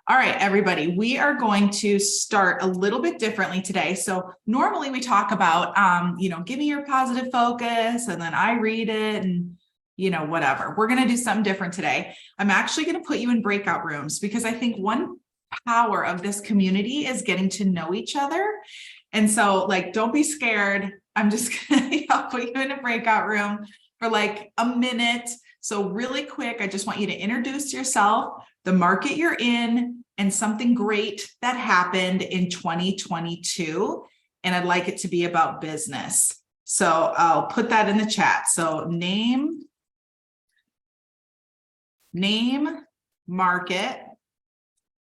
All right, everybody, we are going to start a little bit differently today. So normally we talk about, give me your positive focus, and then I read it and, whatever. We're going to do something different today. I'm actually going to put you in breakout rooms because I think one power of this community is getting to know each other. And so don't be scared. I'm just going to put you in a breakout room for like a minute. So really quick, I just want you to introduce yourself, the market you're in, and something great that happened in 2022. And I'd like it to be about business. So I'll put that in the chat. So name, market,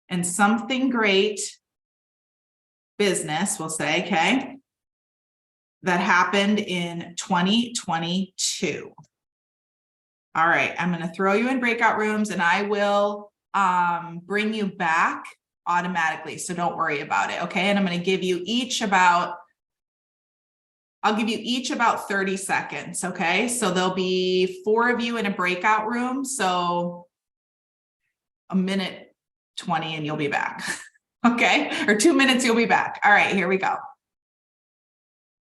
and something great business, we'll say, okay, that happened in 2022. All right, I'm going to throw you in breakout rooms and I will bring you back automatically. So don't worry about it. Okay. And I'm going to give you each about 30 seconds. Okay. So there'll be 4 of you in a breakout room. So a minute 20 and you'll be back. Okay. Or 2 minutes, you'll be back. All right, here we go.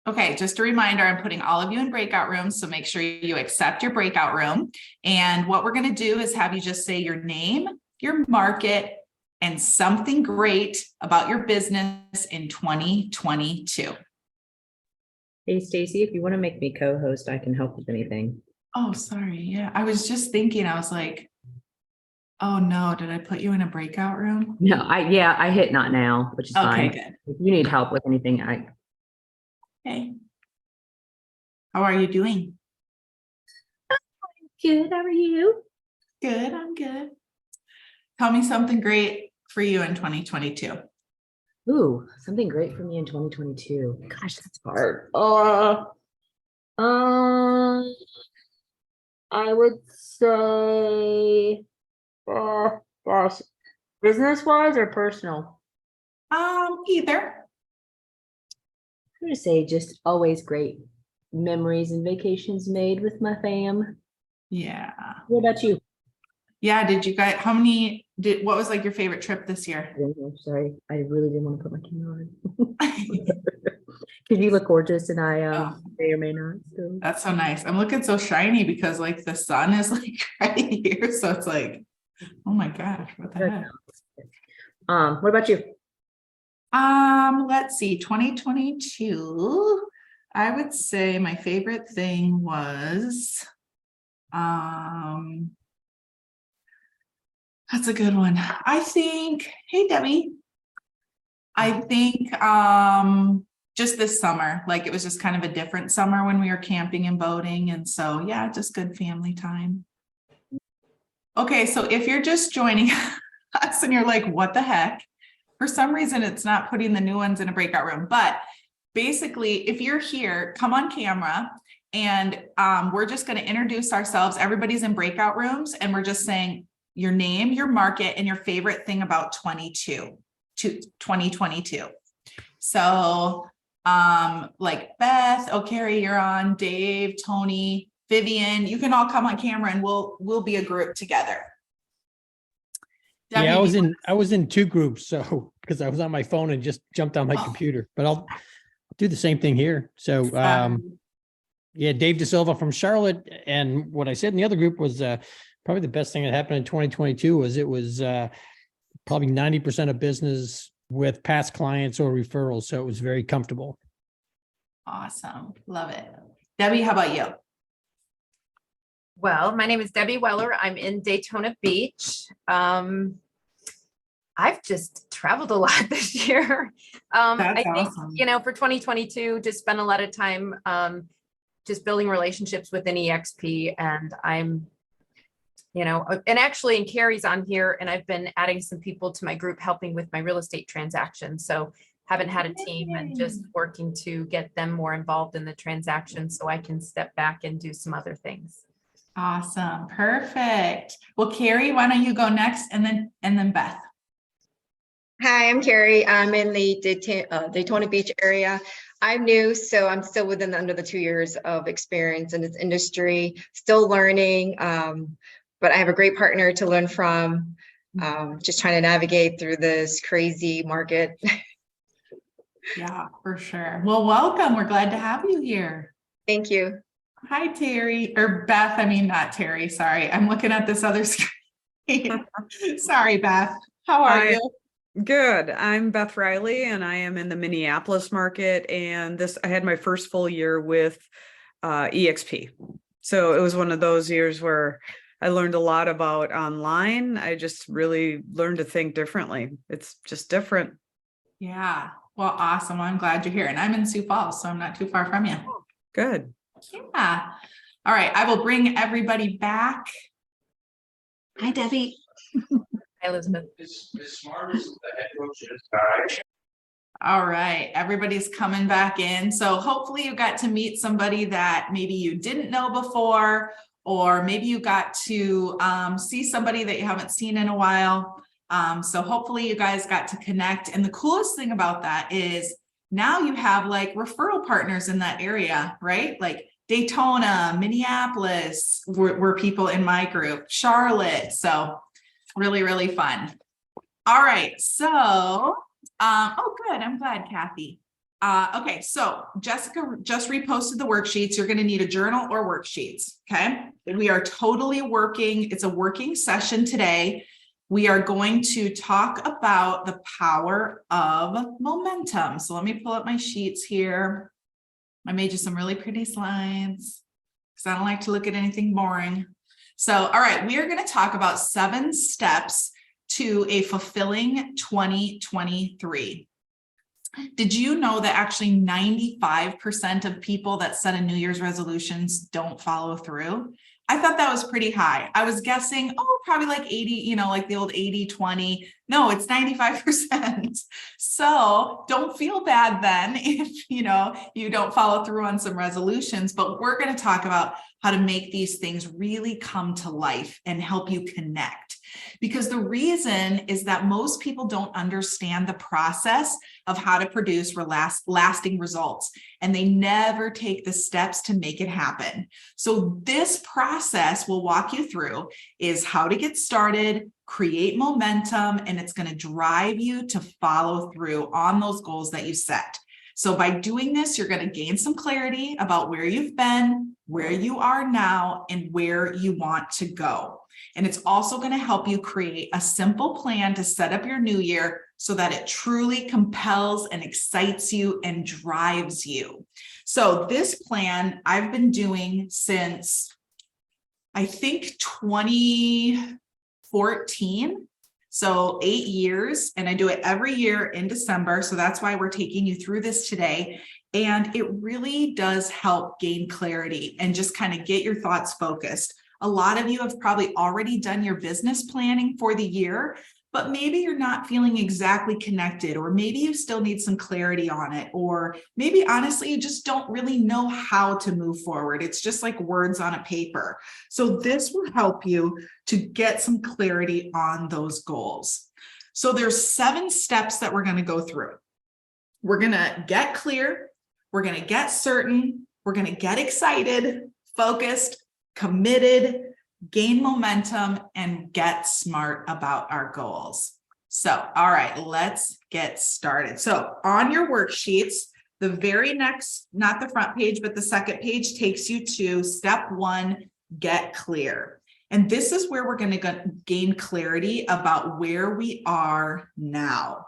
Okay, just a reminder, I'm putting all of you in breakout rooms, so make sure you accept your breakout room. And what we're going to do is have you just say your name, your market, and something great about your business in 2022. Hey, Stacy, if you want to make me co-host, I can help with anything. Oh, sorry. Yeah, I was just thinking, I was like, oh no, did I put you in a breakout room? No, I hit not now, which is fine. Okay, good. If you need help with anything, Hey, how are you doing? Good. How are you? Good, I'm good. Tell me something great for you in 2022. Ooh, something great for me in 2022. Gosh, that's hard. I would say, gosh, business-wise or personal? Either. I'm gonna say just always great memories and vacations made with my fam. Yeah. What about you? Yeah, did you guys, what was like your favorite trip this year? Sorry, I really didn't want to put my camera on. Because you look gorgeous and I may or may not. So. That's so nice. I'm looking so shiny because like the sun is like right here. So it's like, oh my gosh, what the heck? What about you? Let's see, 2022. I would say my favorite thing was, that's a good one. I think, hey, Debbie, I think, just this summer, like it was just kind of a different summer when we were camping and boating. And so, yeah, just good family time. Okay. So if you're just joining us and you're like, what the heck? For some reason, it's not putting the new ones in a breakout room, but basically if you're here, come on camera and we're just going to introduce ourselves. Everybody's in breakout rooms and we're just saying your name, your market, and your favorite thing about 2022. So like Beth, Carrie, you're on, Dave, Tony, Vivian, you can all come on camera and we'll be a group together. Debbie, yeah, I was in 2 groups, so because I was on my phone and just jumped on my computer, but I'll do the same thing here. So yeah, Dave DeSilva from Charlotte, and what I said in the other group was probably the best thing that happened in 2022 was it was probably 90% of business with past clients or referrals. So it was very comfortable. Awesome. Love it. Debbie, how about you? Well, my name is Debbie Weller. I'm in Daytona Beach. I've just traveled a lot this year. I think, awesome. For 2022, just spent a lot of time just building relationships within EXP. And I'm, and actually, and Carrie's on here, and I've been adding some people to my group helping with my real estate transactions. So haven't had a team and just working to get them more involved in the transaction so I can step back and do some other things. Awesome. Perfect. Well, Carrie, why don't you go next and then Beth. Hi, I'm Carrie. I'm in the Daytona Beach area. I'm new, so I'm still under the 2 years of experience in this industry, still learning, but I have a great partner to learn from. Just trying to navigate through this crazy market. Yeah, for sure. Well, welcome. We're glad to have you here. Thank you. Hi, Terry, or Beth. I mean, not Terry. Sorry. I'm looking at this other screen. Sorry, Beth. How are Hi. you? Good. I'm Beth Riley and I am in the Minneapolis market, and I had my first full year with EXP. So it was one of those years where I learned a lot about online. I just really learned to think differently. It's just different. Yeah. Well, awesome. I'm glad you're here. And I'm in Sioux Falls, so I'm not too far from you. Good. Yeah. All right. I will bring everybody back. Hi, Debbie. Hi, Elizabeth. All right. Everybody's coming back in. So hopefully you got to meet somebody that maybe you didn't know before, or maybe you got to see somebody that you haven't seen in a while. So hopefully you guys got to connect. And the coolest thing about that is now you have like referral partners in that area, right? Like Daytona, Minneapolis were people in my group, Charlotte. So really, really fun. All right. So, oh, good. I'm glad, Kathy. Okay. So Jessica just reposted the worksheets. You're going to need a journal or worksheets. Okay. We are totally working. It's a working session today. We are going to talk about the power of momentum. So let me pull up my sheets here. I made you some really pretty slides because I don't like to look at anything boring. So, all right, we are going to talk about 7 steps to a fulfilling 2023. Did you know that actually 95% of people that set a New Year's resolutions don't follow through? I thought that was pretty high. I was guessing, oh, probably like 80, like the old 80-20. No, it's 95%. So don't feel bad then if, you don't follow through on some resolutions, but we're going to talk about how to make these things really come to life and help you connect. Because the reason is that most people don't understand the process of how to produce lasting results, and they never take the steps to make it happen. So this process we'll walk you through is how to get started, create momentum, and it's going to drive you to follow through on those goals that you set. So by doing this, you're going to gain some clarity about where you've been, where you are now, and where you want to go. And it's also going to help you create a simple plan to set up your new year so that it truly compels and excites you and drives you. So this plan I've been doing since, I think, 2014. So 8 years, and I do it every year in December. So that's why we're taking you through this today. And it really does help gain clarity and just kind of get your thoughts focused. A lot of you have probably already done your business planning for the year, but maybe you're not feeling exactly connected, or maybe you still need some clarity on it, or maybe honestly, you just don't really know how to move forward. It's just like words on a paper. So this will help you to get some clarity on those goals. So there's 7 steps that we're going to go through. We're going to get clear. We're going to get certain. We're going to get excited, focused, committed, gain momentum, and get smart about our goals. So, all right, let's get started. So on your worksheets, the very next, not the front page, but the second page takes you to step 1, get clear. And this is where we're going to gain clarity about where we are now.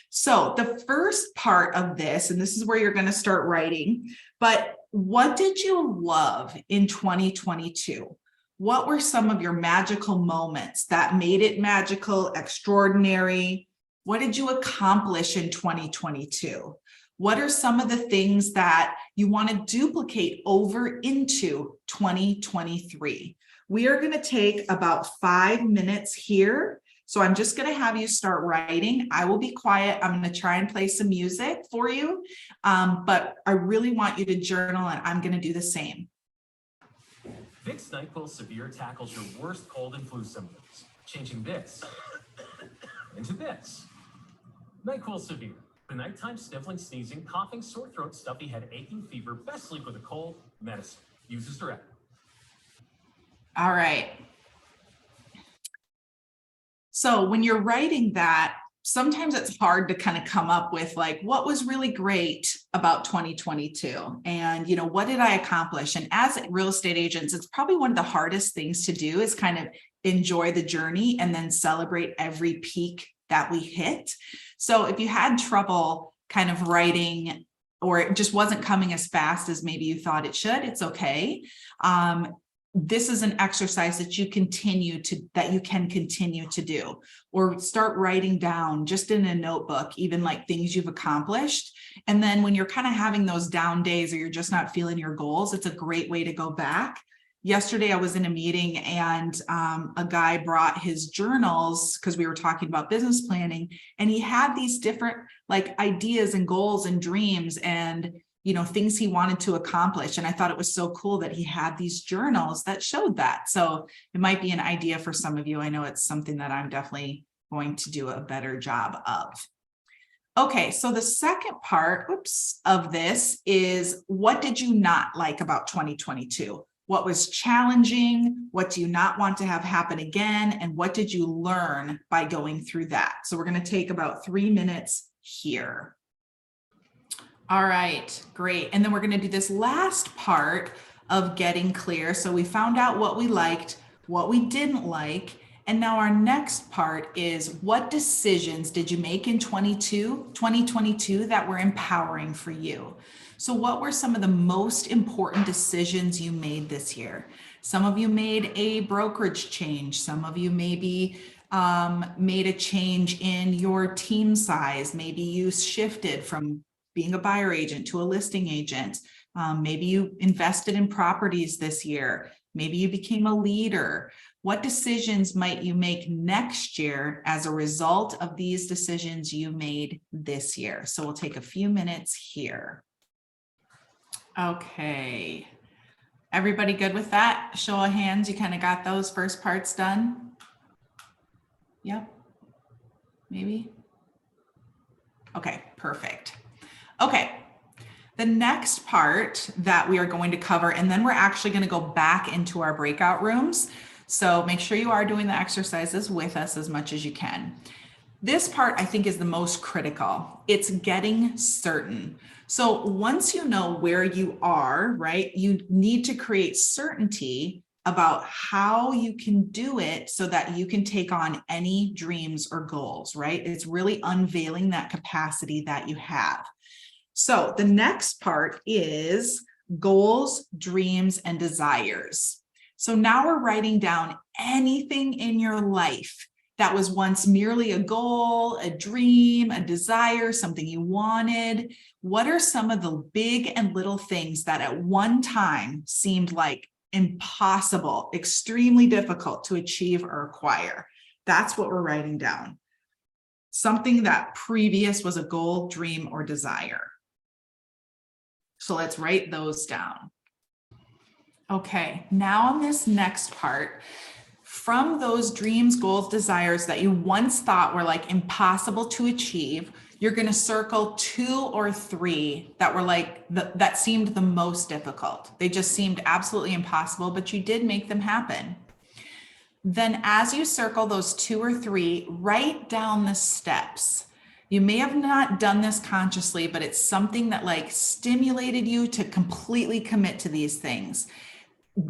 So the first part of this, and this is where you're going to start writing, but what did you love in 2022? What were some of your magical moments that made it magical, extraordinary? What did you accomplish in 2022? What are some of the things that you want to duplicate over into 2023? We are going to take about 5 minutes here. So I'm just going to have you start writing. I will be quiet. I'm going to try and play some music for you. But I really want you to journal, and I'm going to do the same. Vicks NyQuil Severe tackles your worst cold and flu symptoms, changing this into this. NyQuil Severe. The nighttime sniffling, sneezing, coughing, sore throat, stuffy head, aching, fever, best sleep with a cold, medicine. Use as directed. All right. So when you're writing that, sometimes it's hard to kind of come up with like, what was really great about 2022? And, what did I accomplish? And as real estate agents, it's probably one of the hardest things to do is kind of enjoy the journey and then celebrate every peak that we hit. So if you had trouble kind of writing, or it just wasn't coming as fast as maybe you thought it should, it's okay. This is an exercise that you can continue to do, or start writing down just in a notebook, even like things you've accomplished. And then when you're kind of having those down days or you're just not feeling your goals, it's a great way to go back. Yesterday, I was in a meeting and a guy brought his journals because we were talking about business planning, and he had these different like ideas and goals and dreams and things he wanted to accomplish. And I thought it was so cool that he had these journals that showed that. So it might be an idea for some of you. I know it's something that I'm definitely going to do a better job of. Okay, so the second part, of this is, what did you not like about 2022? What was challenging? What do you not want to have happen again? And what did you learn by going through that? So we're going to take about 3 minutes here. All right, great. And then we're going to do this last part of getting clear. So we found out what we liked, what we didn't like. And now our next part is, what decisions did you make in 2022 that were empowering for you? So what were some of the most important decisions you made this year? Some of you made a brokerage change. Some of you maybe made a change in your team size. Maybe you shifted from being a buyer agent to a listing agent. Maybe you invested in properties this year. Maybe you became a leader. What decisions might you make next year as a result of these decisions you made this year? So we'll take a few minutes here. Okay. Everybody good with that? Show of hands, you kind of got those first parts done? Yep. Maybe? Okay, perfect. Okay, the next part that we are going to cover, and then we're actually going to go back into our breakout rooms. So make sure you are doing the exercises with us as much as you can. This part, I think, is the most critical. It's getting certain. So once you know where you are, right, you need to create certainty about how you can do it so that you can take on any dreams or goals, right? It's really unveiling that capacity that you have. So the next part is goals, dreams, and desires. So now we're writing down anything in your life that was once merely a goal, a dream, a desire, something you wanted. What are some of the big and little things that at one time seemed like impossible, extremely difficult to achieve or acquire? That's what we're writing down. Something that previous was a goal, dream, or desire. So let's write those down. Okay, now on this next part, from those dreams, goals, desires that you once thought were like impossible to achieve, you're going to circle 2 or 3 that were like, that seemed the most difficult. They just seemed absolutely impossible, but you did make them happen. Then as you circle those 2 or 3, write down the steps. You may have not done this consciously, but it's something that like stimulated you to completely commit to these things.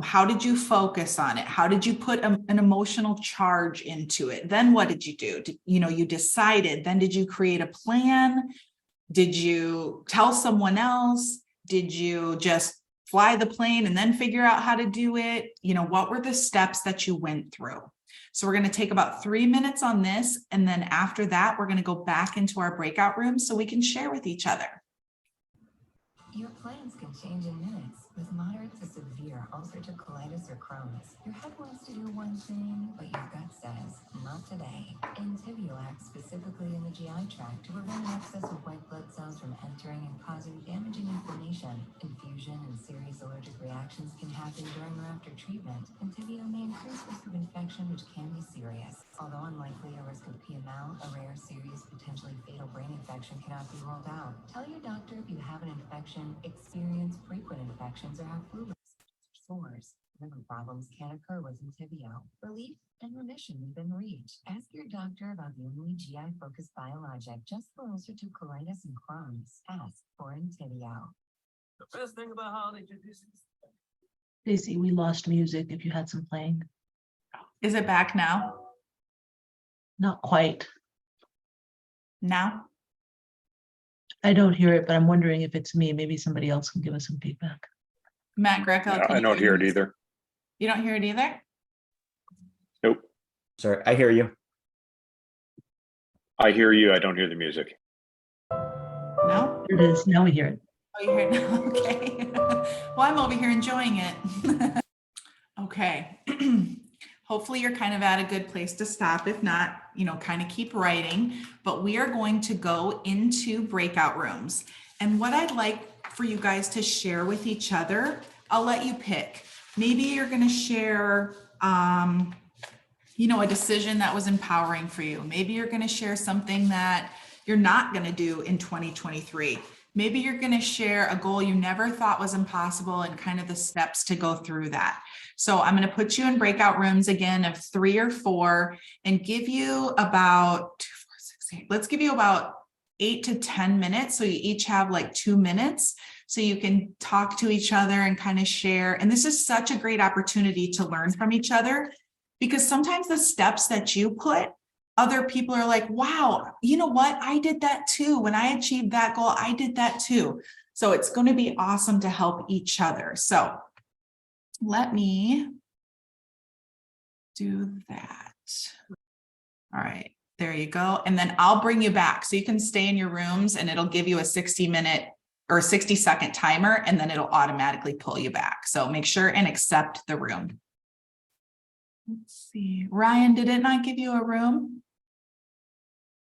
How did you focus on it? How did you put an emotional charge into it? Then what did you do? You decided. Then did you create a plan? Did you tell someone else? Did you just fly the plane and then figure out how to do it? What were the steps that you went through? So we're going to take about 3 minutes on this. And then after that, we're going to go back into our breakout room so we can share with each other. Your plans can change in minutes. With moderate to severe ulcerative colitis or Crohn's, your head wants to do one thing, but your gut says, not today. Entyvio acts specifically in the GI tract to prevent an excess of white blood cells from entering and causing damaging inflammation. Infusion and serious allergic reactions can happen during or after treatment. Entyvio may increase risk of infection, which can be serious. Although unlikely, a risk of PML, a rare, serious, potentially fatal brain infection, cannot be ruled out. Tell your doctor if you have an infection, experience frequent infections, or have flu. sores. Liver problems can occur with Entyvio. Relief and remission within reach. Ask your doctor about the only GI-focused biologic just for ulcerative colitis and Crohn's. Ask for Entyvio. The best thing about holiday traditions. Stacy, we lost music if you had some playing. Is it back now? Not quite. Now? I don't hear it, but I'm wondering if it's me. Maybe somebody else can give us some feedback. Matt Greco? Yeah, I don't hear it either. You don't hear it either? Nope. Sorry, I hear you. I hear you. I don't hear the music. No? There it is. Now we hear it. Oh, you hear it now? Okay. Well, I'm over here enjoying it. Okay. Hopefully you're kind of at a good place to stop. If not, kind of keep writing, but we are going to go into breakout rooms. And what I'd like for you guys to share with each other, I'll let you pick. Maybe you're going to share, a decision that was empowering for you. Maybe you're going to share something that you're not going to do in 2023. Maybe you're going to share a goal you never thought was impossible and kind of the steps to go through that. So I'm going to put you in breakout rooms again of 3 or 4 and give you about 2, 4, 6, 8. Let's give you about 8 to 10 minutes. So you each have like 2 minutes so you can talk to each other and kind of share. And this is such a great opportunity to learn from each other, because sometimes the steps that you put, other people are like, wow, you know what? I did that too. When I achieved that goal, I did that too. So it's going to be awesome to help each other. So let me do that. All right, there you go. And then I'll bring you back so you can stay in your rooms, and it'll give you a 60-minute or 60-second timer, and then it'll automatically pull you back. So make sure and accept the room. Let's see. Ryan, did it not give you a room?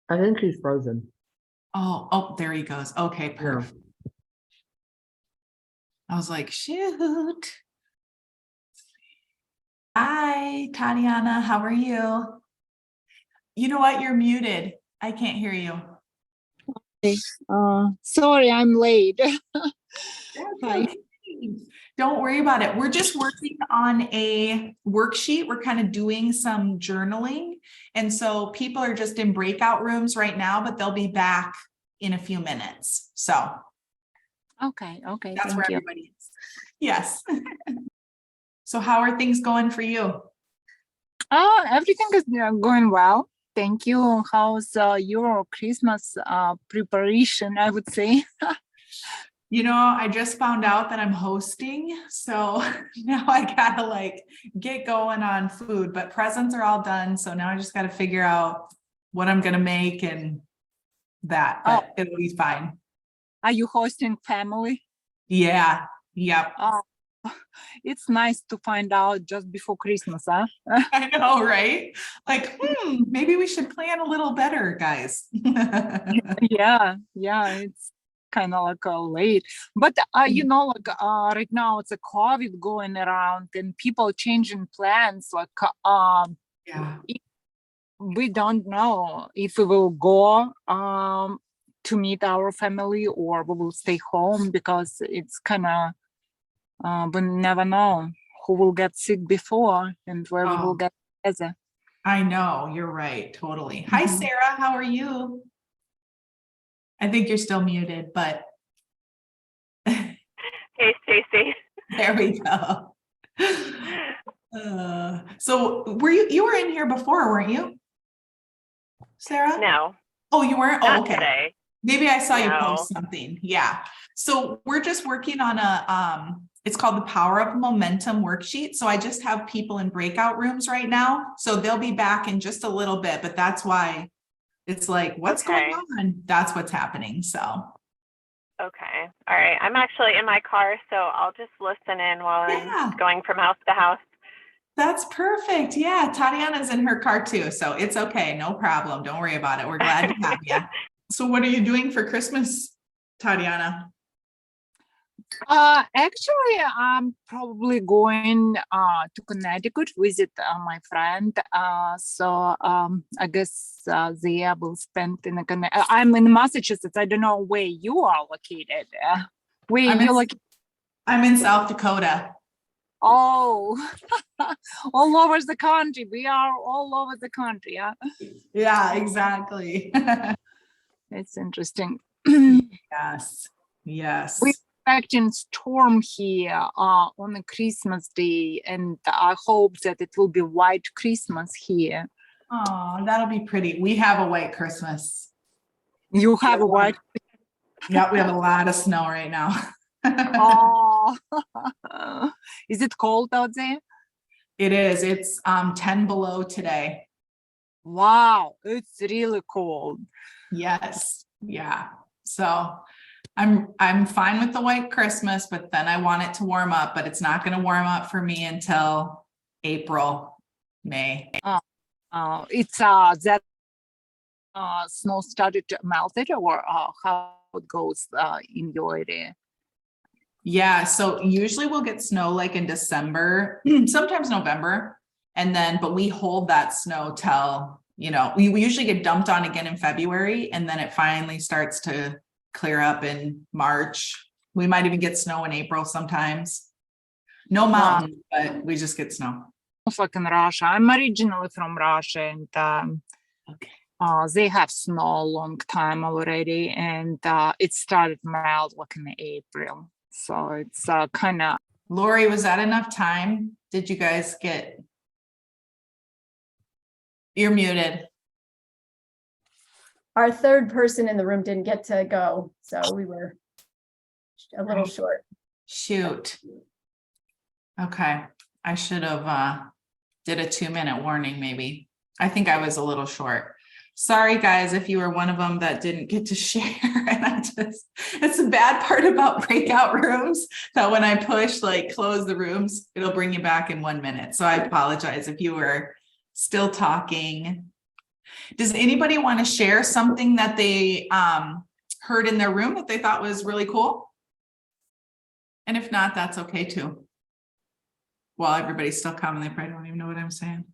I think she's frozen. Oh, there he goes. Okay, perfect. I was like, shoot. Hi, Tatiana. How are you? You know what? You're muted. I can't hear you. Sorry, I'm late. Hi. Okay. Don't worry about it. We're just working on a worksheet. We're kind of doing some journaling. And so people are just in breakout rooms right now, but they'll be back in a few minutes. So Okay, that's where thank you. everybody is. Yes. So how are things going for you? Everything is going well. Thank you. How's your Christmas preparation, I would say? I just found out that I'm hosting. So now I gotta get going on food, but presents are all done. So now I just got to figure out what I'm going to make and that, but it'll be fine. Are you hosting family? Yeah. Yep. It's nice to find out just before Christmas, huh? I know, right? Maybe we should plan a little better, guys. Yeah, it's kind of late, but right now it's a COVID going around and people changing plans. Yeah. We don't know if we will go to meet our family or we will stay home, because it's kind of we never know who will get sick before and where we will get together. I know, you're right. Totally. Hi, Sarah. How are you? I think you're still muted, but Hey, Stacy. there we go. So you were in here before, weren't you, Sarah? No. Oh, you weren't? Not Oh, okay. today. Maybe I saw you No. post something. Yeah. So we're just working on it's called the Power of Momentum worksheet. So I just have people in breakout rooms right now. So they'll be back in just a little bit, but that's why it's like, what's going on? That's what's happening. So. Okay. All right. I'm actually in my car, so I'll just listen in while I'm going from house to house. That's perfect. Yeah. Tatiana's in her car too. So it's okay. No problem. Don't worry about it. We're glad to have you. So what are you doing for Christmas, Tatiana? Actually, I'm probably going to Connecticut visit my friend. So I guess there will spend in I'm in Massachusetts. I don't know where you are located. Where you located? I'm in South Dakota. Oh, all over the country. We are all over the country. Yeah, Yeah, exactly. it's interesting. Yes, yes. We're expecting storm here on the Christmas day, and I hope that it will be white Christmas here. Oh, that'll be pretty. We have a white Christmas. You have a white. Yeah, we have a lot of snow right now. Oh, is it cold out there? It is. It's 10 below today. Wow, it's really cold. Yes. Yeah. So I'm fine with the white Christmas, but then I want it to warm up, but it's not going to warm up for me until April, May. It's that snow started to melt it, or how it goes in your area? Yeah, so usually we'll get snow like in December, sometimes November, and then but we hold that snow till, you know, we usually get dumped on again in February, and then it finally starts to clear up in March. We might even get snow in April sometimes. No mountain, but we just get snow. It's like in Russia. I'm originally from Russia, and they have snow a long time already, and it started melt like in April. So it's kind of. Lori, was that enough time? Did you guys get? You're muted. Our third person in the room didn't get to go, so we were a little short. Shoot. Okay, I should have did a 2-minute warning maybe. I think I was a little short. Sorry guys, if you were one of them that didn't get to share. And it's the bad part about breakout rooms, that when I push like close the rooms, it'll bring you back in 1 minute. So I apologize if you were still talking. Does anybody want to share something that they heard in their room that they thought was really cool? And if not, that's okay too. Well, everybody's still coming. They probably don't even know what I'm saying.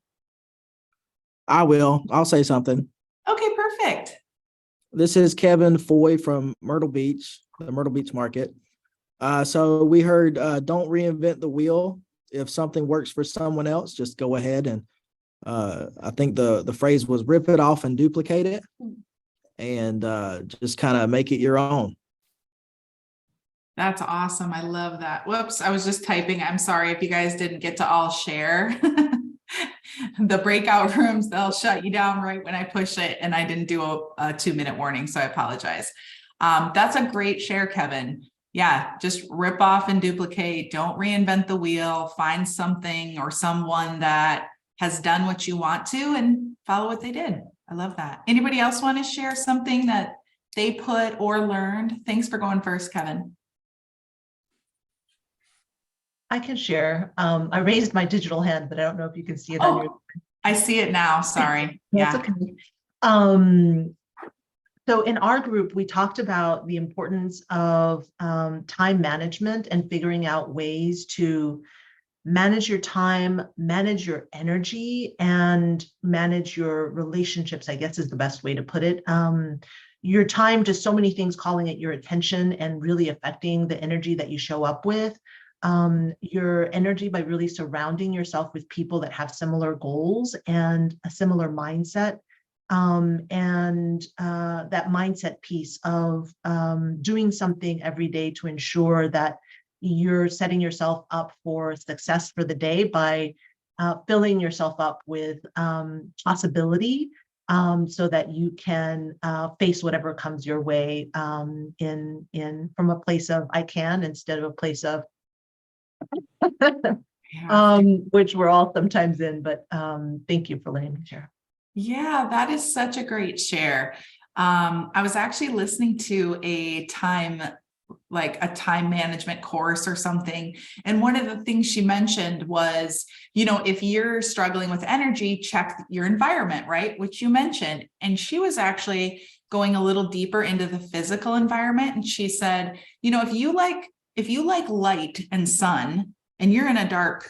I will. I'll say something. Okay, perfect. This is Kevin Foy from Myrtle Beach, the Myrtle Beach market. So we heard, don't reinvent the wheel. If something works for someone else, just go ahead and I think the phrase was rip it off and duplicate it, and just kind of make it your own. That's awesome. I love that. Whoops, I was just typing. I'm sorry if you guys didn't get to all share. The breakout rooms, they'll shut you down right when I push it, and I didn't do a 2-minute warning, so I apologize. That's a great share, Kevin. Yeah, just rip off and duplicate. Don't reinvent the wheel. Find something or someone that has done what you want to and follow what they did. I love that. Anybody else want to share something that they put or learned? Thanks for going first, Kevin. I can share. I raised my digital hand, but I don't know if you can see it on your. I see it now. Sorry. Yeah. That's okay. So in our group, we talked about the importance of time management and figuring out ways to manage your time, manage your energy, and manage your relationships, I guess is the best way to put it. Your time, just so many things calling it your attention and really affecting the energy that you show up with. Your energy by really surrounding yourself with people that have similar goals and a similar mindset, and that mindset piece of doing something every day to ensure that you're setting yourself up for success for the day by filling yourself up with possibility, so that you can face whatever comes your way in from a place of I can instead of a place of which we're all sometimes in, but thank you for letting me share. Yeah, that is such a great share. I was actually listening to a time management course or something. And one of the things she mentioned was, if you're struggling with energy, check your environment, right? Which you mentioned. And she was actually going a little deeper into the physical environment. And she said, if you like light and sun and you're in a dark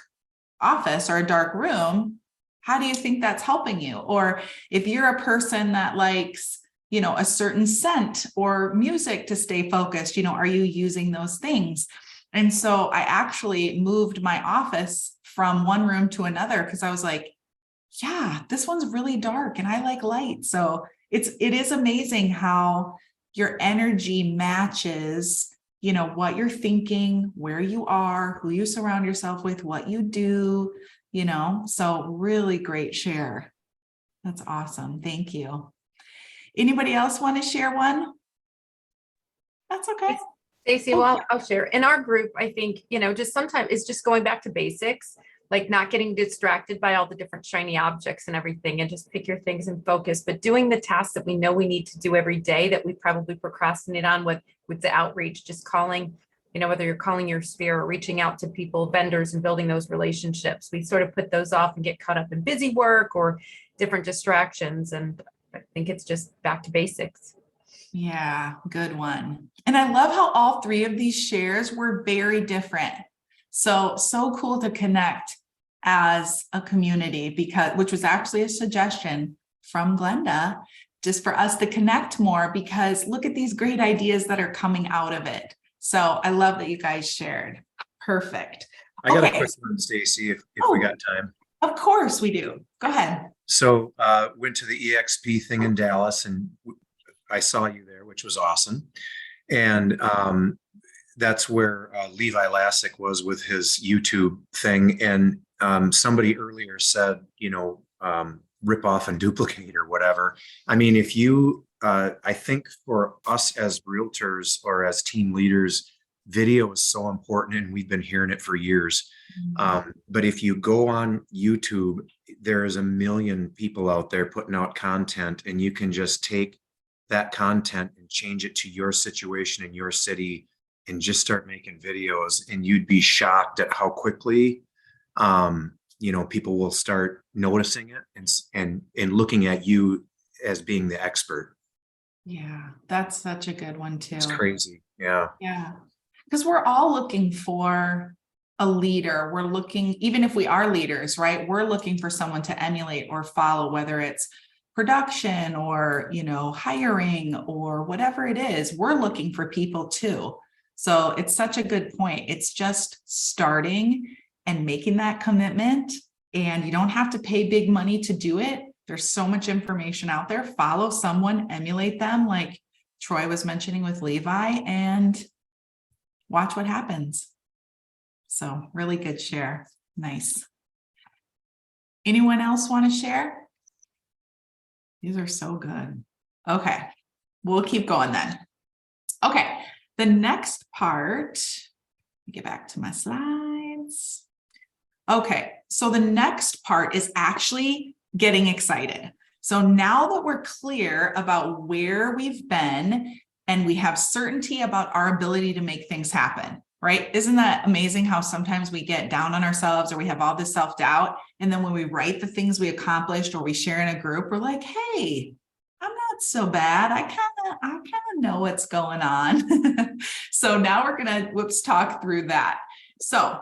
office or a dark room, how do you think that's helping you? Or if you're a person that likes, a certain scent or music to stay focused, are you using those things? And so I actually moved my office from one room to another because I was like, yeah, this one's really dark and I like light. So it is amazing how your energy matches, you know, what you're thinking, where you are, who you surround yourself with, what you do, you know, so really great share. That's awesome. Thank you. Anybody else want to share one? That's okay. Stacey, well, I'll share. In our group, I think, you know, just sometimes it's just going back to basics, like not getting distracted by all the different shiny objects and everything, and just pick your things and focus, but doing the tasks that we know we need to do every day that we probably procrastinate on with the outreach, just calling, you know, whether you're calling your sphere or reaching out to people, vendors, and building those relationships. We sort of put those off and get caught up in busy work or different distractions. And I think it's just back to basics. Yeah, good one. And I love how all three of these shares were very different. So cool to connect as a community, which was actually a suggestion from Glenda, just for us to connect more, because look at these great ideas that are coming out of it. So I love that you guys shared. Perfect. I got a quick one, Stacey, if we got time. Of course we do. Go ahead. So went to the EXP thing in Dallas, and I saw you there, which was awesome. And that's where Levi Lassick was with his YouTube thing. And somebody earlier said, you know, rip off and duplicate or whatever. I mean, if you, I think for us as realtors or as team leaders, video is so important, and we've been hearing it for years. But if you go on YouTube, there is a million people out there putting out content, and you can just take that content and change it to your situation in your city and just start making videos, and you'd be shocked at how quickly you know, people will start noticing it and looking at you as being the expert. Yeah, that's such a good one too. It's crazy. Yeah. Yeah. Because we're all looking for a leader. We're looking, even if we are leaders, right? We're looking for someone to emulate or follow, whether it's production or, you know, hiring or whatever it is. We're looking for people too. So it's such a good point. It's just starting and making that commitment, and you don't have to pay big money to do it. There's so much information out there. Follow someone, emulate them, like Troy was mentioning with Levi, and watch what happens. So really good share. Nice. Anyone else want to share? These are so good. Okay, we'll keep going then. Okay, the next part, let me get back to my slides. Okay, so the next part is actually getting excited. So now that we're clear about where we've been and we have certainty about our ability to make things happen, right? Isn't that amazing how sometimes we get down on ourselves or we have all this self-doubt, and then when we write the things we accomplished or we share in a group, we're like, hey, I'm not so bad. I kind of know what's going on. So now we're gonna talk through that. So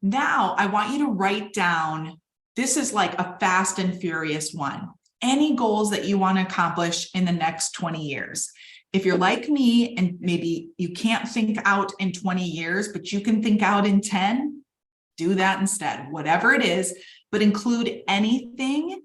now I want you to write down, this is like a fast and furious one, any goals that you want to accomplish in the next 20 years. If you're like me and maybe you can't think out in 20 years, but you can think out in 10, do that instead, whatever it is, but include anything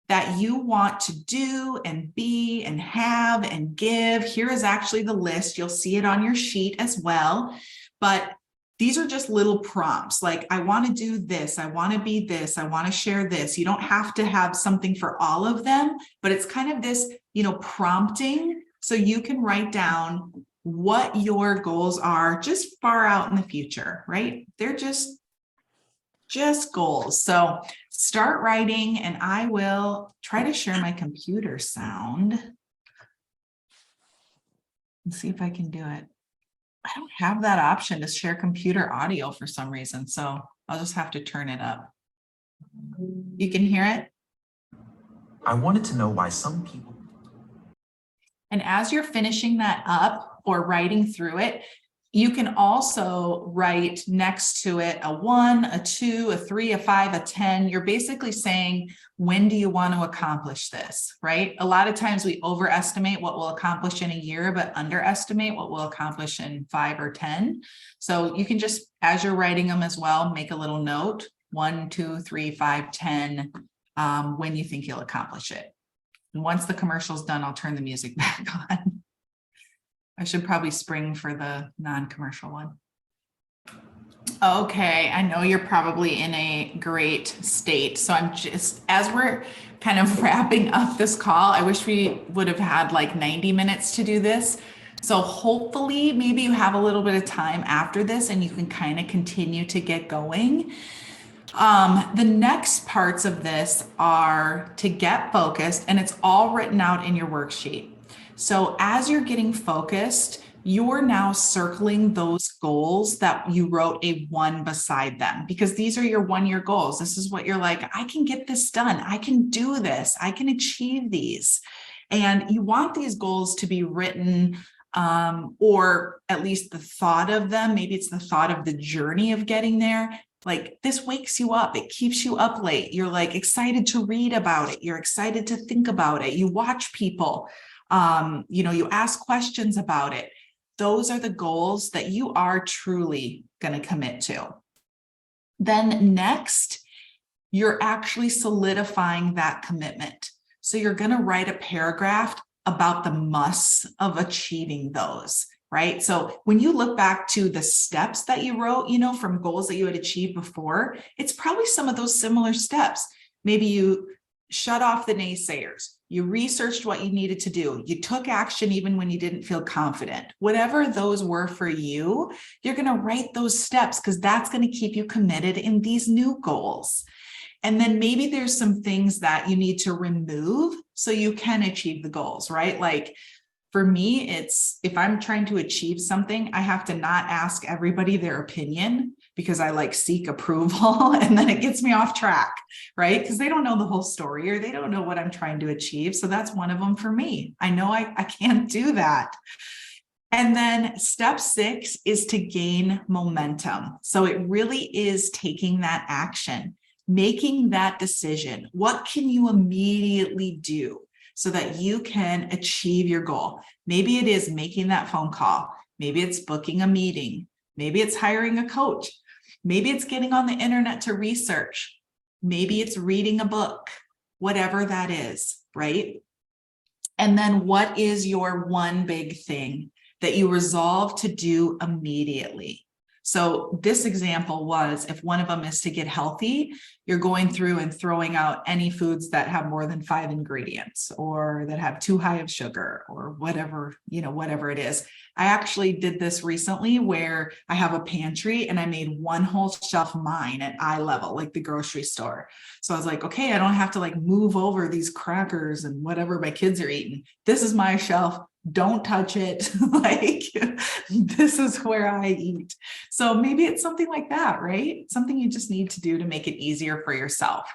that you want to do and be and have and give. Here is actually the list. You'll see it on your sheet as well, but these are just little prompts. Like, I want to do this. I want to be this. I want to share this. You don't have to have something for all of them, but it's kind of this, you know, prompting. So you can write down what your goals are just far out in the future, right? They're just goals. So start writing, and I will try to share my computer sound and see if I can do it. I don't have that option to share computer audio for some reason, so I'll just have to turn it up. You can hear it? I wanted to know why some people. And as you're finishing that up or writing through it, You can also write next to it a 1, a 2, a 3, a 5, a 10. You're basically saying, when do you want to accomplish this, right? A lot of times we overestimate what we'll accomplish in a year, but underestimate what we'll accomplish in 5 or 10. So you can just, as you're writing them as well, make a little note, 1, 2, 3, 5, 10, when you think you'll accomplish it. And once the commercial's done, I'll turn the music back on. I should probably spring for the non-commercial one. Okay, I know you're probably in a great state. So I'm just, as we're kind of wrapping up this call, I wish we would have had like 90 minutes to do this. So hopefully maybe you have a little bit of time after this and you can kind of continue to get going. The next parts of this are to get focused, and it's all written out in your worksheet. So as you're getting focused, you're now circling those goals that you wrote a 1 beside them, because these are your 1-year goals. This is what you're like, I can get this done. I can do this. I can achieve these. And you want these goals to be written, or at least the thought of them. Maybe it's the thought of the journey of getting there. Like, this wakes you up. It keeps you up late. You're like excited to read about it. You're excited to think about it. You watch people. You ask questions about it. Those are the goals that you are truly going to commit to. Then next, you're actually solidifying that commitment. So you're going to write a paragraph about the musts of achieving those, right? So when you look back to the steps that you wrote, from goals that you had achieved before, it's probably some of those similar steps. Maybe you shut off the naysayers. You researched what you needed to do. You took action even when you didn't feel confident. Whatever those were for you, you're going to write those steps, because that's going to keep you committed in these new goals. And then maybe there's some things that you need to remove so you can achieve the goals, right? Like, for me, it's, if I'm trying to achieve something, I have to not ask everybody their opinion, because I seek approval, and then it gets me off track, right? Because they don't know the whole story, or they don't know what I'm trying to achieve. So that's one of them for me. I know I can't do that. And then step 6 is to gain momentum. So it really is taking that action, making that decision. What can you immediately do so that you can achieve your goal? Maybe it is making that phone call. Maybe it's booking a meeting. Maybe it's hiring a coach. Maybe it's getting on the internet to research. Maybe it's reading a book, whatever that is, right? And then what is your one big thing that you resolve to do immediately? So this example was, if one of them is to get healthy, you're going through and throwing out any foods that have more than 5 ingredients, or that have too high of sugar, or whatever, whatever it is. I actually did this recently where I have a pantry and I made one whole shelf mine at eye level, like the grocery store. So I was like, okay, I don't have to move over these crackers and whatever my kids are eating. This is my shelf. Don't touch it. This is where I eat. So maybe it's something like that, right? Something you just need to do to make it easier for yourself.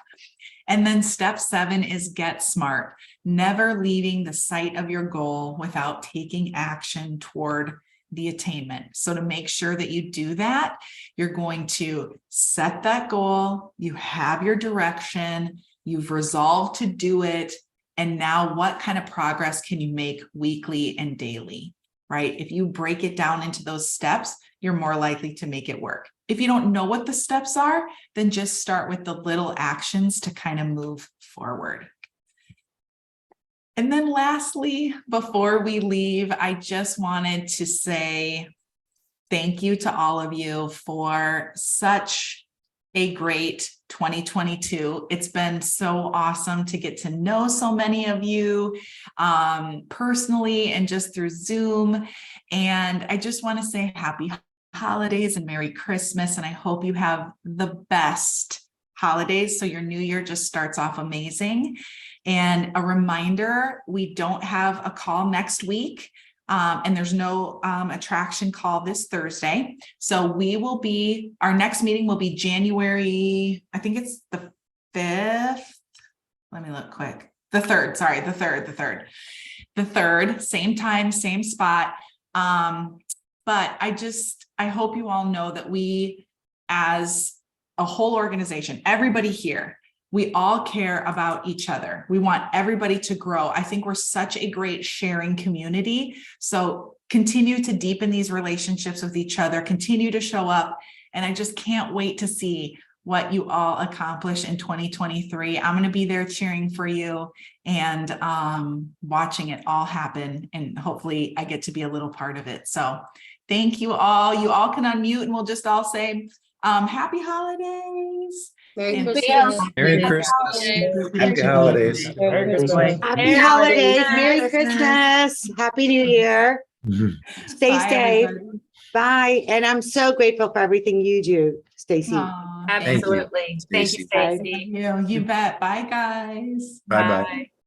And then step 7 is get smart, never leaving the sight of your goal without taking action toward the attainment. So to make sure that you do that, you're going to set that goal, you have your direction, you've resolved to do it. And now what kind of progress can you make weekly and daily, right? If you break it down into those steps, you're more likely to make it work. If you don't know what the steps are, then just start with the little actions to kind of move forward. And then lastly, before we leave, I just wanted to say thank you to all of you for such a great 2022. It's been so awesome to get to know so many of you personally and just through Zoom. And I just want to say happy holidays and Merry Christmas. And I hope you have the best holidays, so your new year just starts off amazing. And a reminder, we don't have a call next week. And there's no attraction call this Thursday. So our next meeting will be January, I think it's the 5th. Let me look quick. The 3rd, sorry, the 3rd, same time, same spot. but I hope you all know that we, as a whole organization, everybody here, we all care about each other. We want everybody to grow. I think we're such a great sharing community. So continue to deepen these relationships with each other, continue to show up. And I just can't wait to see what you all accomplish in 2023. I'm going to be there cheering for you and watching it all happen. And hopefully I get to be a little part of it. So thank you all. You all can unmute and we'll just all say happy holidays. Merry And- Christmas. Merry Christmas. Happy holidays. Happy holidays, Merry Christmas, Happy New Year. Stay Bye, safe. everybody. Bye. And I'm so grateful for everything you do, Stacy. Aw, Absolutely. Thank you, Stacey. Stacy. you bet. Bye, guys. Bye-bye. Bye.